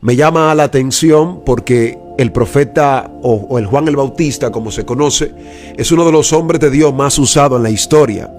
Me llama la atención porque el profeta o el Juan el Bautista, como se conoce, es uno de los hombres de Dios más usados en la historia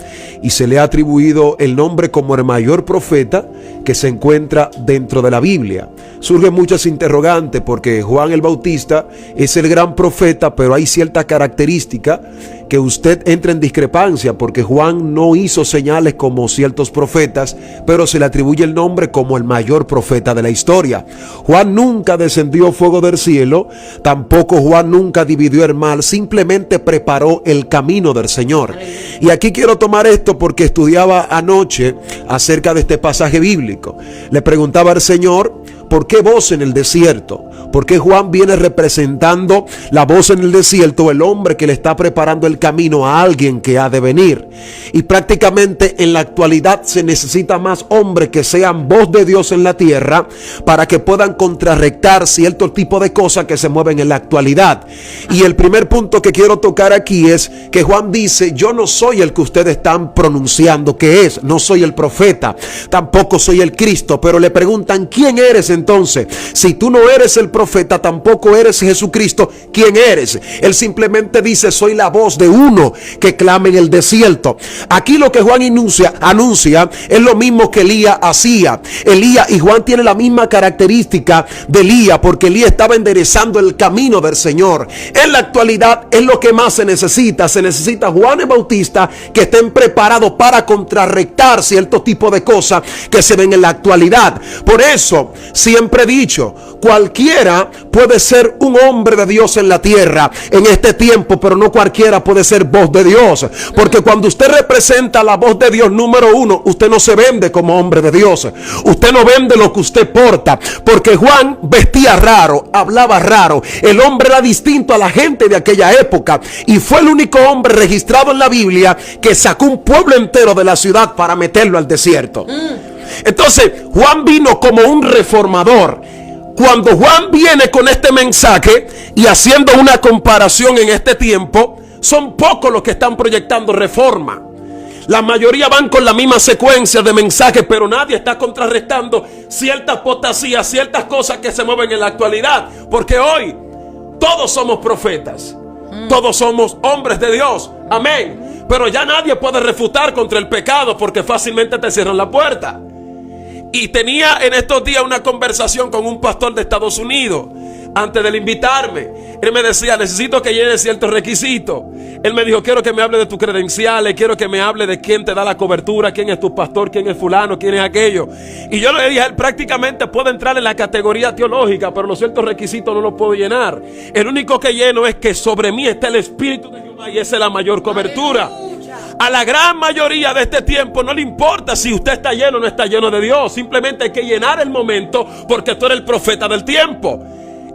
y se le ha atribuido el nombre como el mayor profeta que se encuentra dentro de la Biblia. Surgen muchas interrogantes porque Juan el Bautista es el gran profeta, pero hay cierta característica que usted entra en discrepancia porque Juan no hizo señales como ciertos profetas, pero se le atribuye el nombre como el mayor profeta de la historia. Juan nunca descendió fuego del cielo, tampoco Juan nunca dividió el mar, simplemente preparó el camino del Señor. Y aquí quiero tomar esto porque estudiaba anoche acerca de este pasaje bíblico. Le preguntaba al Señor, ¿por qué voz en el desierto? ¿Por qué Juan viene representando la voz en el desierto, el hombre que le está preparando el camino a alguien que ha de venir? Y prácticamente en la actualidad se necesita más hombres que sean voz de Dios en la tierra para que puedan contrarrestar cierto tipo de cosas que se mueven en la actualidad. Y el primer punto que quiero tocar aquí es que Juan dice, yo no soy el que ustedes están pronunciando que es, no soy el profeta, tampoco soy el Cristo, pero le preguntan, ¿quién eres entonces? Si tú no eres el profeta, tampoco eres Jesucristo, ¿quién eres? Él simplemente dice, soy la voz de uno que clama en el desierto. Aquí lo que Juan anuncia es lo mismo que Elías hacía. Elías y Juan tienen la misma característica de Elías, porque Elías estaba enderezando el camino del Señor. En la actualidad es lo que más se necesita. Se necesita Juan el Bautista que estén preparados para contrarrestar cierto tipo de cosas que se ven en la actualidad. Por eso siempre he dicho, cualquiera puede ser un hombre de Dios en la tierra en este tiempo, pero no cualquiera puede ser voz de Dios, porque cuando usted representa la voz de Dios, número uno, usted no se vende como hombre de Dios, usted no vende lo que usted porta, porque Juan vestía raro, hablaba raro, el hombre era distinto a la gente de aquella época y fue el único hombre registrado en la Biblia que sacó un pueblo entero de la ciudad para meterlo al desierto. Entonces Juan vino como un reformador. Cuando Juan viene con este mensaje y haciendo una comparación en este tiempo, son pocos los que están proyectando reforma. La mayoría van con la misma secuencia de mensajes, pero nadie está contrarrestando ciertas apostasías, ciertas cosas que se mueven en la actualidad. Porque hoy todos somos profetas, todos somos hombres de Dios, amén. Pero ya nadie puede refutar contra el pecado porque fácilmente te cierran la puerta. Y tenía en estos días una conversación con un pastor de Estados Unidos. Antes de invitarme, él me decía, necesito que llene ciertos requisitos. Él me dijo, quiero que me hable de tus credenciales, quiero que me hable de quién te da la cobertura, quién es tu pastor, quién es fulano, quién es aquello. Y yo le dije a él, prácticamente puedo entrar en la categoría teológica, pero los ciertos requisitos no los puedo llenar. El único que lleno es que sobre mí está el Espíritu de Jehová y esa es la mayor cobertura. A la gran mayoría de este tiempo no le importa si usted está lleno o no está lleno de Dios. Simplemente hay que llenar el momento porque tú eres el profeta del tiempo.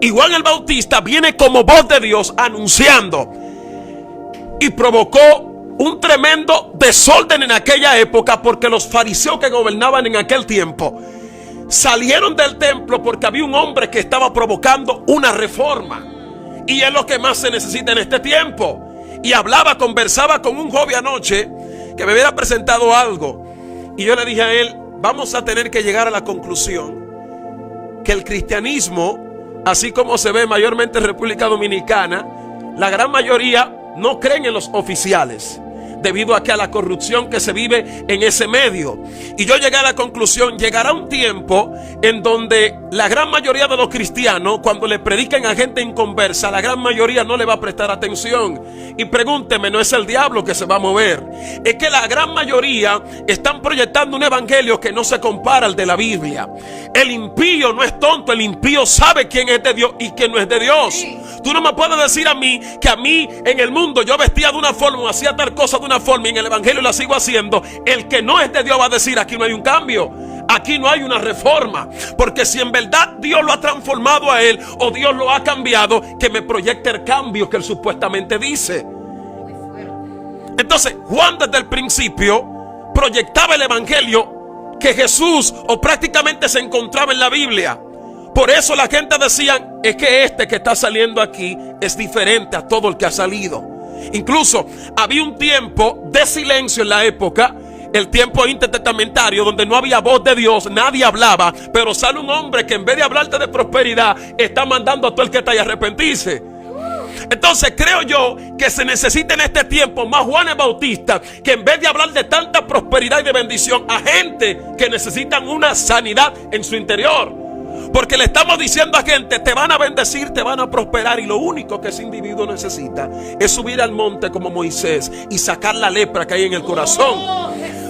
Y Juan el Bautista viene como voz de Dios anunciando y provocó un tremendo desorden en aquella época porque los fariseos que gobernaban en aquel tiempo salieron del templo porque había un hombre que estaba provocando una reforma. Y es lo que más se necesita en este tiempo. Y conversaba con un joven anoche que me hubiera presentado algo. Y yo le dije a él, vamos a tener que llegar a la conclusión que el cristianismo, así como se ve mayormente en República Dominicana, la gran mayoría no creen en los oficiales debido a la corrupción que se vive en ese medio. Y yo llegué a la conclusión, llegará un tiempo en donde la gran mayoría de los cristianos, cuando le predican a gente inconversa, la gran mayoría no le va a prestar atención. Y pregúnteme, no es el diablo que se va a mover, es que la gran mayoría están proyectando un evangelio que no se compara al de la Biblia. El impío no es tonto, el impío sabe quién es de Dios y quién no es de Dios. Tú no me puedes decir a mí que a mí en el mundo yo vestía de una forma o hacía tal cosa de una forma y en el evangelio la sigo haciendo. El que no es de Dios va a decir, aquí no hay un cambio, aquí no hay una reforma, porque si en verdad Dios lo ha transformado a él o Dios lo ha cambiado, que me proyecte el cambio que él supuestamente dice. Entonces Juan desde el principio proyectaba el evangelio que Jesús o prácticamente se encontraba en la Biblia. Por eso la gente decía, es que este que está saliendo aquí es diferente a todo el que ha salido. Incluso había un tiempo de silencio en la época el tiempo intertestamentario, donde no había voz de Dios, nadie hablaba, pero sale un hombre que en vez de hablarte de prosperidad, está mandando a todo el que está ahí a arrepentirse. Entonces creo yo que se necesita en este tiempo más Juanes Bautistas, que en vez de hablar de tanta prosperidad y de bendición, a gente que necesitan una sanidad en su interior. Porque le estamos diciendo a gente: te van a bendecir, te van a prosperar, y lo único que ese individuo necesita es subir al monte como Moisés y sacar la lepra que hay en el corazón.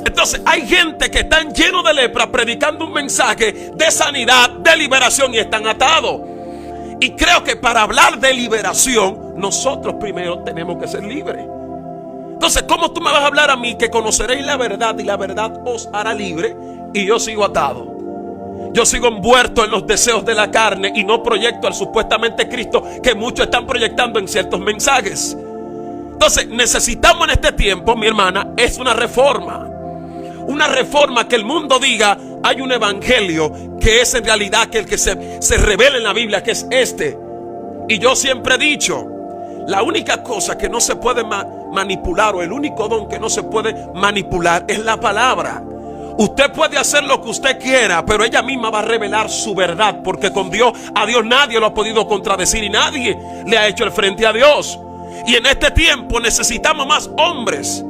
Entonces hay gente que están llenos de lepra predicando un mensaje de sanidad, de liberación, y están atados. Y creo que para hablar de liberación, nosotros primero tenemos que ser libres. Entonces, ¿cómo tú me vas a hablar a mí que conoceréis la verdad y la verdad os hará libre, y yo sigo atado? Yo sigo envuelto en los deseos de la carne y no proyecto al supuestamente Cristo que muchos están proyectando en ciertos mensajes. Entonces necesitamos en este tiempo, mi hermana, es una reforma. Una reforma que el mundo diga: hay un evangelio que es en realidad que el que se revela en la Biblia, que es este. Y yo siempre he dicho: la única cosa que no se puede manipular, o el único don que no se puede manipular, es la palabra. Usted puede hacer lo que usted quiera, pero ella misma va a revelar su verdad, porque con Dios, a Dios nadie lo ha podido contradecir y nadie le ha hecho el frente a Dios. Y en este tiempo necesitamos más hombres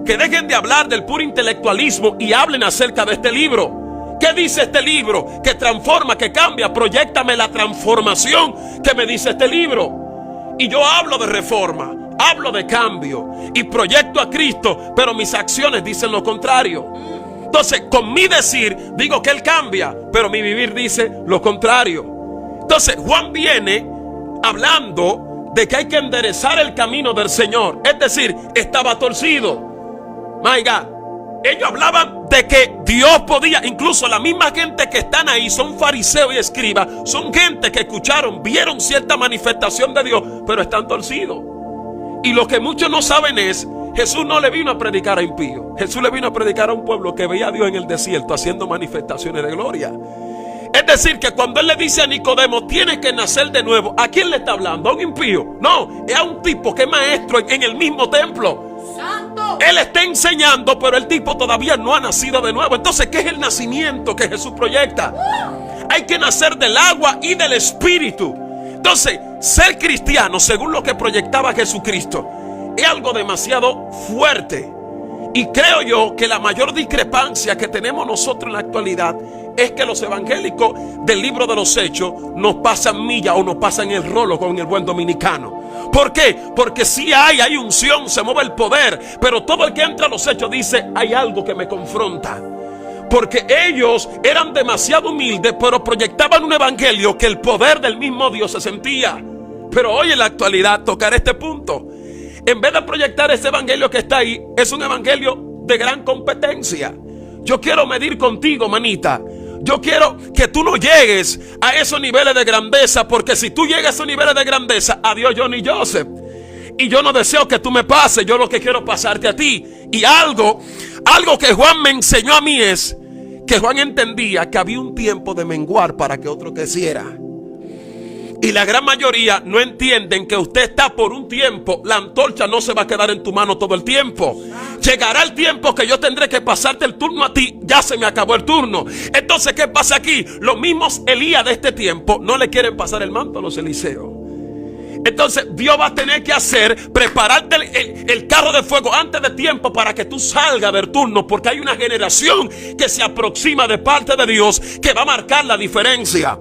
que dejen de hablar del puro intelectualismo y hablen acerca de este libro. ¿Qué dice este libro? Que transforma, que cambia. Proyéctame la transformación que me dice este libro. Y yo hablo de reforma, hablo de cambio y proyecto a Cristo, pero mis acciones dicen lo contrario. Entonces, con mi decir digo que Él cambia, pero mi vivir dice lo contrario. Entonces, Juan viene hablando de que hay que enderezar el camino del Señor. Es decir, estaba torcido. My God. Ellos hablaban de que Dios podía, incluso la misma gente que están ahí son fariseos y escribas, son gente que escucharon, vieron cierta manifestación de Dios, pero están torcidos. Y lo que muchos no saben es: Jesús no le vino a predicar a impíos. Jesús le vino a predicar a un pueblo que veía a Dios en el desierto haciendo manifestaciones de gloria. Es decir, que cuando Él le dice a Nicodemo: tienes que nacer de nuevo, ¿a quién le está hablando? ¿A un impío? No, es a un tipo que es maestro en el mismo templo. ¡Santo! Él está enseñando, pero el tipo todavía no ha nacido de nuevo. Entonces, ¿qué es el nacimiento que Jesús proyecta? Hay que nacer del agua y del espíritu. Entonces, ser cristiano, según lo que proyectaba Jesucristo, es algo demasiado fuerte. Y creo yo que la mayor discrepancia que tenemos nosotros en la actualidad es que los evangélicos del libro de los Hechos nos pasan milla o nos pasan el rolo con el buen dominicano. ¿Por qué? Porque sí hay unción, se mueve el poder, pero todo el que entra a los Hechos dice: hay algo que me confronta. Porque ellos eran demasiado humildes, pero proyectaban un evangelio que el poder del mismo Dios se sentía. Pero hoy en la actualidad, tocar este punto, en vez de proyectar ese evangelio que está ahí, es un evangelio de gran competencia. Yo quiero medir contigo, manita. Yo quiero que tú no llegues a esos niveles de grandeza, porque si tú llegas a esos niveles de grandeza, adiós Johnny Joseph. Y yo no deseo que tú me pases, yo lo que quiero pasarte a ti. Y algo que Juan me enseñó a mí es que Juan entendía que había un tiempo de menguar para que otro creciera. Y la gran mayoría no entienden que usted está por un tiempo. La antorcha no se va a quedar en tu mano todo el tiempo. Llegará el tiempo que yo tendré que pasarte el turno a ti. Ya se me acabó el turno. Entonces, ¿qué pasa aquí? Los mismos Elías de este tiempo no le quieren pasar el manto a los Eliseos. Entonces Dios va a tener que prepararte el carro de fuego antes de tiempo para que tú salgas del turno, porque hay una generación que se aproxima de parte de Dios que va a marcar la diferencia.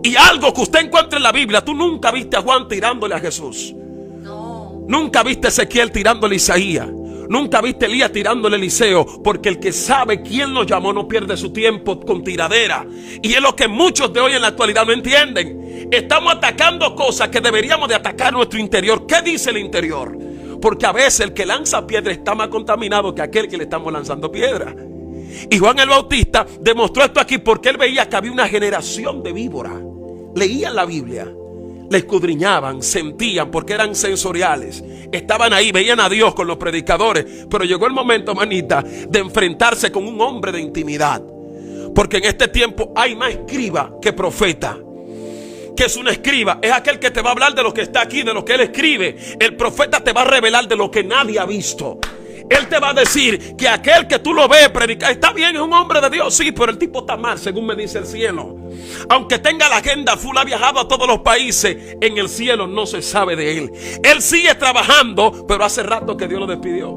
Y algo que usted encuentra en la Biblia: tú nunca viste a Juan tirándole a Jesús. No. Nunca viste a Ezequiel tirándole a Isaías. Nunca viste a Elías tirándole a Eliseo, porque el que sabe quién lo llamó no pierde su tiempo con tiradera. Y es lo que muchos de hoy en la actualidad no entienden. Estamos atacando cosas que deberíamos de atacar nuestro interior. ¿Qué dice el interior? Porque a veces el que lanza piedra está más contaminado que aquel que le estamos lanzando piedra. Y Juan el Bautista demostró esto aquí porque él veía que había una generación de víboras. Leían la Biblia, la escudriñaban, sentían, porque eran sensoriales. Estaban ahí, veían a Dios con los predicadores. Pero llegó el momento, manita, de enfrentarse con un hombre de intimidad. Porque en este tiempo hay más escriba que profeta. ¿Qué es un escriba? Es aquel que te va a hablar de lo que está aquí, de lo que él escribe. El profeta te va a revelar de lo que nadie ha visto. Él te va a decir que aquel que tú lo ves predicar, está bien, es un hombre de Dios, sí, pero el tipo está mal, según me dice el cielo. Aunque tenga la agenda full, ha viajado a todos los países, en el cielo no se sabe de él. Él sigue trabajando, pero hace rato que Dios lo despidió.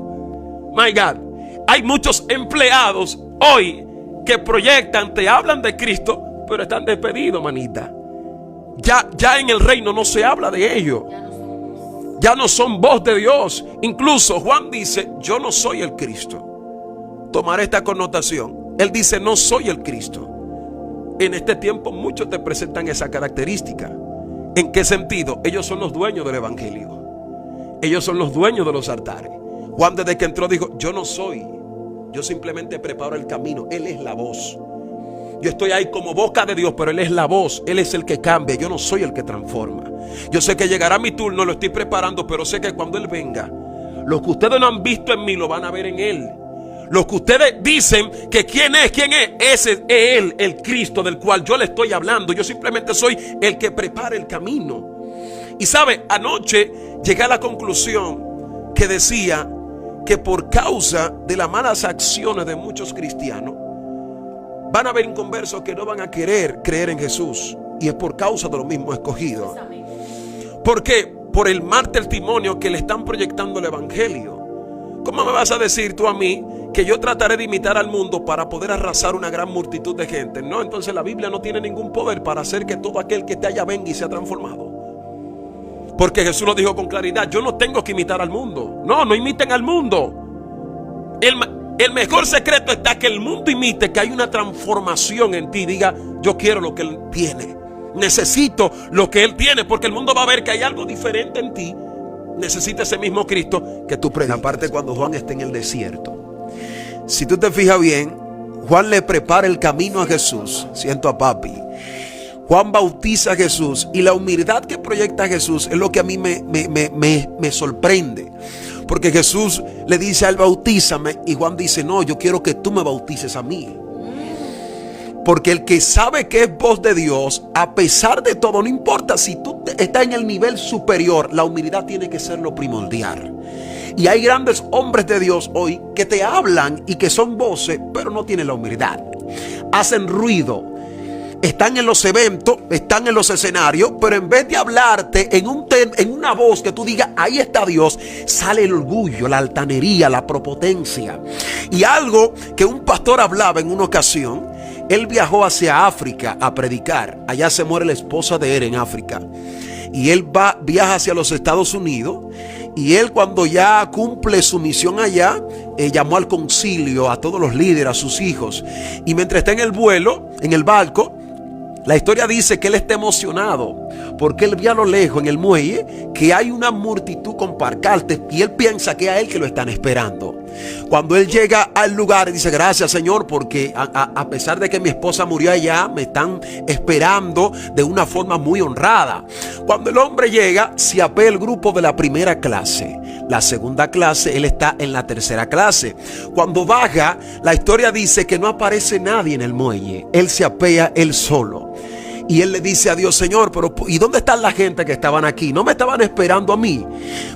My God, hay muchos empleados hoy que proyectan, te hablan de Cristo, pero están despedidos, manita. Ya en el reino no se habla de ellos. Ya no son voz de Dios. Incluso Juan dice, yo no soy el Cristo. Tomaré esta connotación. Él dice, no soy el Cristo. En este tiempo muchos te presentan esa característica. ¿En qué sentido? Ellos son los dueños del evangelio. Ellos son los dueños de los altares. Juan desde que entró dijo, yo no soy. Yo simplemente preparo el camino. Él es la voz. Yo estoy ahí como boca de Dios, pero Él es la voz. Él es el que cambia. Yo no soy el que transforma. Yo sé que llegará mi turno, lo estoy preparando, pero sé que cuando Él venga, lo que ustedes no han visto en mí, lo van a ver en Él. Lo que ustedes dicen que quién es, ese es Él, el Cristo del cual yo le estoy hablando. Yo simplemente soy el que prepara el camino. Y sabe, anoche llegué a la conclusión que decía que por causa de las malas acciones de muchos cristianos, van a haber inconversos que no van a querer creer en Jesús. Y es por causa de los mismos escogidos. ¿Por qué? Por el mal testimonio que le están proyectando el evangelio. ¿Cómo me vas a decir tú a mí que yo trataré de imitar al mundo para poder arrasar una gran multitud de gente? No, entonces la Biblia no tiene ningún poder para hacer que todo aquel que te haya venga y sea transformado. Porque Jesús lo dijo con claridad, yo no tengo que imitar al mundo. No imiten al mundo. El mejor secreto está que el mundo imite que hay una transformación en ti. Diga, yo quiero lo que Él tiene. Necesito lo que Él tiene, porque el mundo va a ver que hay algo diferente en ti. Necesita ese mismo Cristo que tú predicas. Aparte, cuando Juan está en el desierto, si tú te fijas bien, Juan le prepara el camino a Jesús. Siento a papi. Juan bautiza a Jesús, y la humildad que proyecta Jesús es lo que a mí me sorprende. Porque Jesús le dice a él, bautízame, y Juan dice, no, yo quiero que tú me bautices a mí. Porque el que sabe que es voz de Dios, a pesar de todo, no importa si tú estás en el nivel superior, la humildad tiene que ser lo primordial. Y hay grandes hombres de Dios hoy que te hablan y que son voces, pero no tienen la humildad. Hacen ruido. Están en los eventos, están en los escenarios, pero en vez de hablarte en una voz que tú digas, ahí está Dios, sale el orgullo, la altanería, la prepotencia. Y algo que un pastor hablaba en una ocasión, él viajó hacia África a predicar. Allá se muere la esposa de él en África. Y él viaja hacia los Estados Unidos. Y él, cuando ya cumple su misión allá, llamó al concilio a todos los líderes, a sus hijos. Y mientras está en el vuelo, en el barco, la historia dice que él está emocionado porque él ve a lo lejos en el muelle que hay una multitud con pancartas y él piensa que es a él que lo están esperando. Cuando él llega al lugar, dice, gracias Señor, porque a pesar de que mi esposa murió allá, me están esperando de una forma muy honrada. Cuando el hombre llega, se apea el grupo de la primera clase. La segunda clase, él está en la tercera clase. Cuando baja, la historia dice que no aparece nadie en el muelle. Él se apea él solo. Y él le dice a Dios, Señor, pero ¿y dónde están la gente que estaban aquí? ¿No me estaban esperando a mí?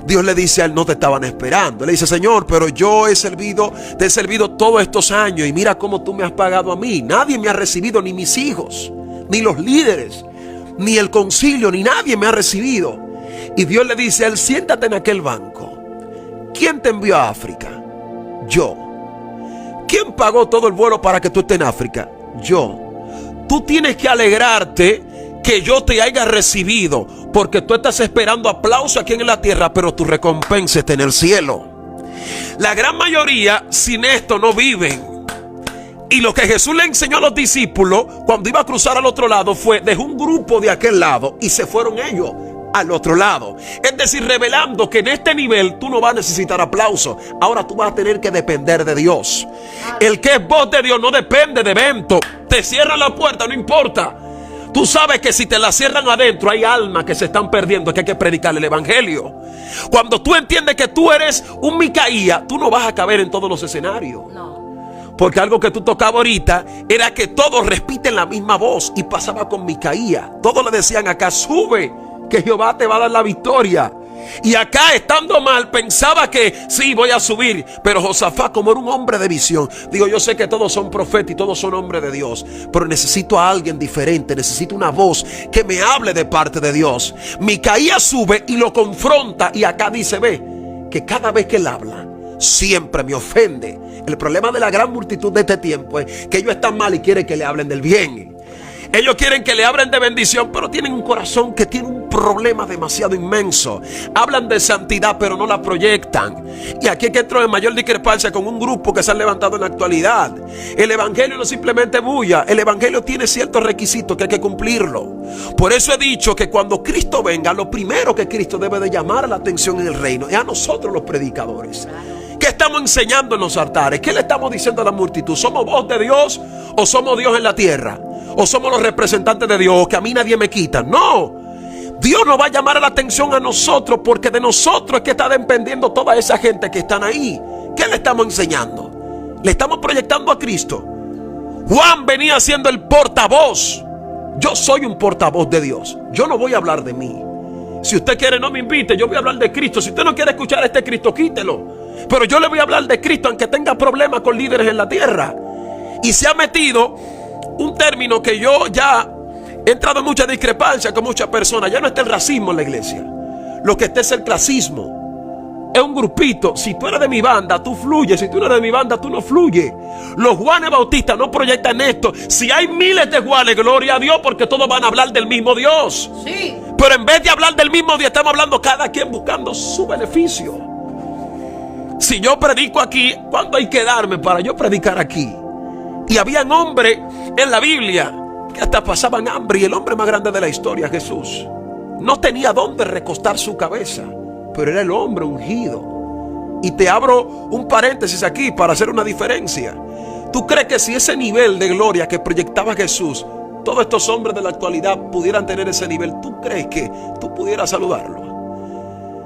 Dios le dice a él, no te estaban esperando. Él le dice, Señor, pero yo te he servido todos estos años y mira cómo tú me has pagado a mí. Nadie me ha recibido, ni mis hijos, ni los líderes, ni el concilio, ni nadie me ha recibido. Y Dios le dice a él, siéntate en aquel banco. ¿Quién te envió a África? Yo. ¿Quién pagó todo el vuelo para que tú estés en África? Yo. Tú tienes que alegrarte que yo te haya recibido, porque tú estás esperando aplauso aquí en la tierra, pero tu recompensa está en el cielo. La gran mayoría sin esto no viven. Y lo que Jesús le enseñó a los discípulos cuando iba a cruzar al otro lado fue, dejó un grupo de aquel lado y se fueron ellos al otro lado. Es decir, revelando que en este nivel tú no vas a necesitar aplauso. Ahora tú vas a tener que depender de Dios. El que es voz de Dios no depende de evento. Te cierran la puerta, no importa. Tú sabes que si te la cierran adentro hay almas que se están perdiendo, que hay que predicar el evangelio. Cuando tú entiendes que tú eres un Micaías, tú no vas a caber en todos los escenarios. No. Porque algo que tú tocabas ahorita era que todos repiten la misma voz. Y pasaba con Micaías. Todos le decían acá, sube, que Jehová te va a dar la victoria. Y acá, estando mal, pensaba que sí, voy a subir. Pero Josafat, como era un hombre de visión, digo, yo sé que todos son profetas y todos son hombres de Dios, pero necesito a alguien diferente, necesito una voz que me hable de parte de Dios. Micaías sube y lo confronta, y acá dice, ve, que cada vez que él habla, siempre me ofende. El problema de la gran multitud de este tiempo es que ellos están mal y quieren que le hablen del bien. Ellos quieren que le hablen de bendición, pero tienen un corazón que tiene un problema demasiado inmenso. Hablan de santidad, pero no la proyectan. Y aquí es que entro en mayor discrepancia con un grupo que se han levantado en la actualidad. El evangelio no simplemente bulla. El evangelio tiene ciertos requisitos que hay que cumplirlo. Por eso he dicho que cuando Cristo venga, lo primero que Cristo debe de llamar la atención en el reino es a nosotros los predicadores. ¿Qué estamos enseñando en los altares? ¿Qué le estamos diciendo a la multitud? ¿Somos voz de Dios o somos Dios en la tierra? ¿O somos los representantes de Dios, que a mí nadie me quita? No. Dios nos va a llamar la atención a nosotros, porque de nosotros es que está dependiendo toda esa gente que están ahí. ¿Qué le estamos enseñando? Le estamos proyectando a Cristo. Juan venía siendo el portavoz. Yo soy un portavoz de Dios. Yo no voy a hablar de mí. Si usted quiere, no me invite. Yo voy a hablar de Cristo. Si usted no quiere escuchar a este Cristo, quítelo. Pero yo le voy a hablar de Cristo, aunque tenga problemas con líderes en la tierra. Y se ha metido un término que yo ya he entrado en mucha discrepancia con muchas personas. Ya no está el racismo en la iglesia. Lo que está es el clasismo. Es un grupito. Si tú eres de mi banda, tú fluyes. Si tú no eres de mi banda, tú no fluyes. Los Juanes Bautistas no proyectan esto. Si hay miles de Juanes, gloria a Dios, porque todos van a hablar del mismo Dios. Sí. Pero en vez de hablar del mismo Dios, estamos hablando cada quien buscando su beneficio. Si yo predico aquí, ¿cuándo hay que darme para yo predicar aquí? Y habían hombres en la Biblia que hasta pasaban hambre. Y el hombre más grande de la historia, Jesús, no tenía dónde recostar su cabeza, pero era el hombre ungido. Y te abro un paréntesis aquí para hacer una diferencia. ¿Tú crees que si ese nivel de gloria que proyectaba Jesús, todos estos hombres de la actualidad pudieran tener ese nivel? ¿Tú crees que tú pudieras saludarlo?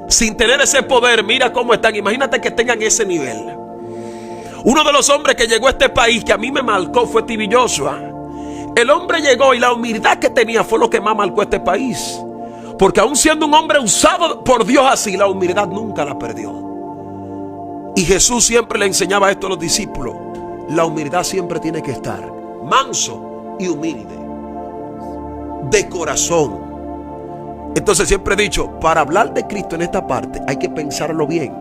Sin tener ese poder, mira cómo están. Imagínate que tengan ese nivel. Uno de los hombres que llegó a este país, que a mí me marcó, fue T.B. Joshua. El hombre llegó y la humildad que tenía fue lo que más marcó a este país. Porque aún siendo un hombre usado por Dios así, la humildad nunca la perdió. Y Jesús siempre le enseñaba esto a los discípulos. La humildad siempre tiene que estar manso y humilde, de corazón. Entonces siempre he dicho, para hablar de Cristo en esta parte hay que pensarlo bien,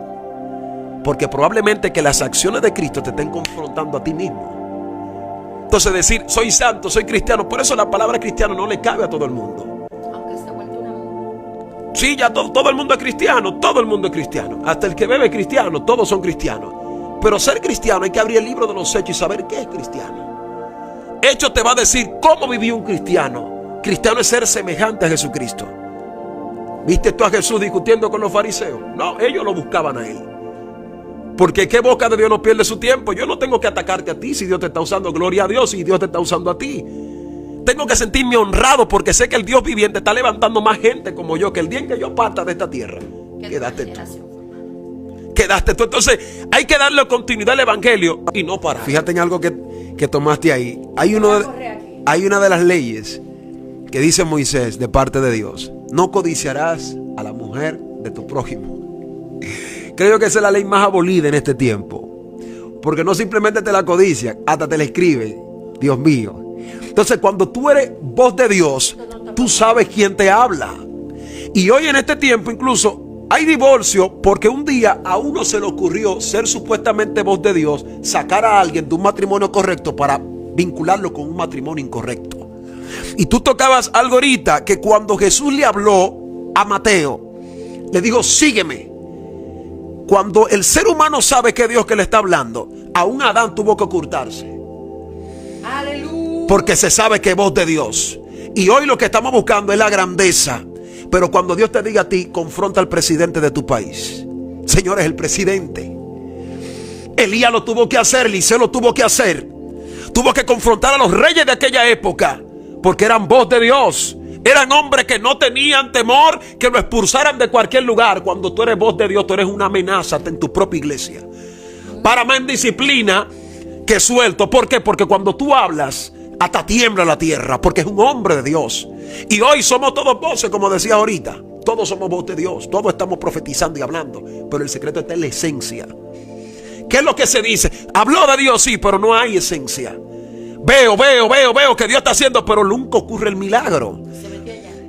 porque probablemente que las acciones de Cristo te estén confrontando a ti mismo. Entonces decir, soy santo, soy cristiano, por eso la palabra cristiano no le cabe a todo el mundo. Aunque se vuelve una moda. Sí, ya todo el mundo es cristiano, todo el mundo es cristiano. Hasta el que bebe es cristiano, todos son cristianos. Pero ser cristiano hay que abrir el libro de los Hechos y saber qué es cristiano. Hechos te va a decir cómo vivió un cristiano. Cristiano es ser semejante a Jesucristo. ¿Viste tú a Jesús discutiendo con los fariseos? No, ellos lo buscaban a él. Porque qué boca de Dios no pierde su tiempo. Yo no tengo que atacarte a ti si Dios te está usando. Gloria a Dios si Dios te está usando a ti. Tengo que sentirme honrado porque sé que el Dios viviente está levantando más gente como yo. Que el día en que yo parta de esta tierra, quedaste tú. Quedaste tú. Entonces hay que darle continuidad al evangelio y no parar. Fíjate en algo que tomaste ahí. Hay una de las leyes que dice Moisés de parte de Dios: no codiciarás a la mujer de tu prójimo. Creo que esa es la ley más abolida en este tiempo, porque no simplemente te la codicia, hasta te la escribe. Dios mío. Entonces cuando tú eres voz de Dios, tú sabes quién te habla. Y hoy en este tiempo incluso hay divorcio porque un día a uno se le ocurrió ser supuestamente voz de Dios, sacar a alguien de un matrimonio correcto para vincularlo con un matrimonio incorrecto. Y tú tocabas algo ahorita, que cuando Jesús le habló a Mateo, le dijo, sígueme. Cuando el ser humano sabe que es Dios que le está hablando, aún Adán tuvo que ocultarse. Aleluya. Porque se sabe que es voz de Dios. Y hoy lo que estamos buscando es la grandeza. Pero cuando Dios te diga a ti, confronta al presidente de tu país. Señor, es el presidente. Elías lo tuvo que hacer, Eliseo lo tuvo que hacer. Tuvo que confrontar a los reyes de aquella época, porque eran voz de Dios. Eran hombres que no tenían temor que lo expulsaran de cualquier lugar. Cuando tú eres voz de Dios, tú eres una amenaza en tu propia iglesia. Para más indisciplina que suelto. ¿Por qué? Porque cuando tú hablas, hasta tiembla la tierra, porque es un hombre de Dios. Y hoy somos todos voces, como decía ahorita. todos somos voz de Dios, todos estamos profetizando y hablando, pero el secreto está en la esencia. ¿Qué es lo que se dice? Habló de Dios, sí, pero no hay esencia. Veo que Dios está haciendo, pero nunca ocurre el milagro.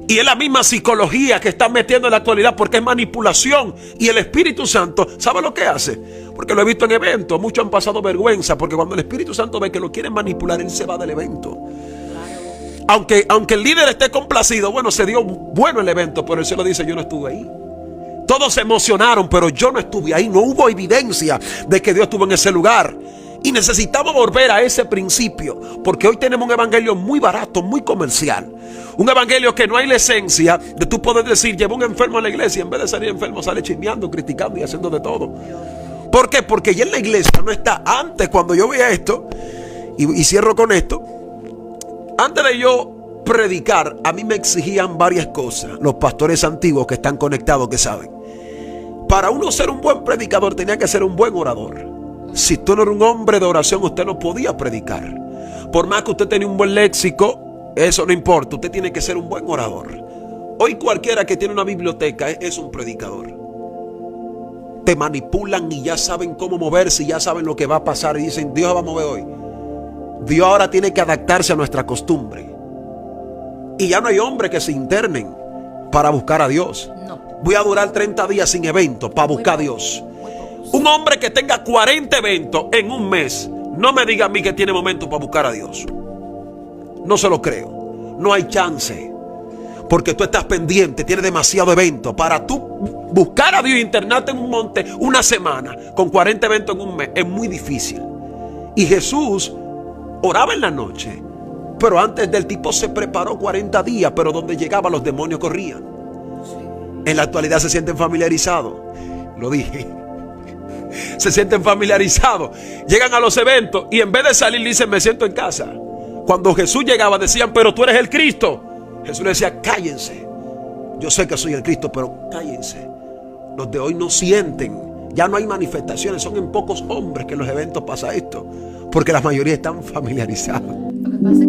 Y es la misma psicología que están metiendo en la actualidad, porque es manipulación. Y el Espíritu Santo, ¿sabe lo que hace? Porque lo he visto en eventos, muchos han pasado vergüenza, porque cuando el Espíritu Santo ve que lo quieren manipular, él se va del evento. Aunque el líder esté complacido, bueno, se dio bueno el evento, pero él se lo dice, yo no estuve ahí. Todos se emocionaron, pero yo no estuve ahí. No hubo evidencia de que Dios estuvo en ese lugar. Y necesitamos volver a ese principio, porque hoy tenemos un evangelio muy barato, muy comercial. Un evangelio que no hay la esencia de tú poder decir, llevo un enfermo a la iglesia, y en vez de salir enfermo sale chismeando, criticando y haciendo de todo. ¿Por qué? Porque ya en la iglesia no está. Antes, cuando yo veía esto, y cierro con esto, antes de yo predicar, a mí me exigían varias cosas. Los pastores antiguos que están conectados, que saben. Para uno ser un buen predicador, tenía que ser un buen orador. Si tú no eres un hombre de oración, usted no podía predicar. Por más que usted tenga un buen léxico, eso no importa. Usted tiene que ser un buen orador. Hoy cualquiera que tiene una biblioteca es un predicador. Te manipulan y ya saben cómo moverse, y ya saben lo que va a pasar, y dicen, Dios va a mover hoy. Dios ahora tiene que adaptarse a nuestra costumbre. Y ya no hay hombres que se internen para buscar a Dios. No. Voy a durar 30 días sin evento para buscar a Dios. Un hombre que tenga 40 eventos en un mes, no me diga a mí que tiene momento para buscar a Dios. No se lo creo. No hay chance. Porque tú estás pendiente, tienes demasiado evento. Para tú buscar a Dios e internarte en un monte una semana con 40 eventos en un mes es muy difícil. Y Jesús oraba en la noche, pero antes del tipo se preparó 40 días, pero donde llegaba los demonios corrían. En la actualidad se sienten familiarizados. Lo dije. Se sienten familiarizados. Llegan a los eventos y en vez de salir dicen, me siento en casa. Cuando Jesús llegaba decían, pero tú eres el Cristo. Jesús le decía, cállense. Yo sé que soy el Cristo, pero cállense. Los de hoy no sienten. Ya no hay manifestaciones. Son en pocos hombres que en los eventos pasa esto, porque la mayoría están familiarizados. Lo que pasa es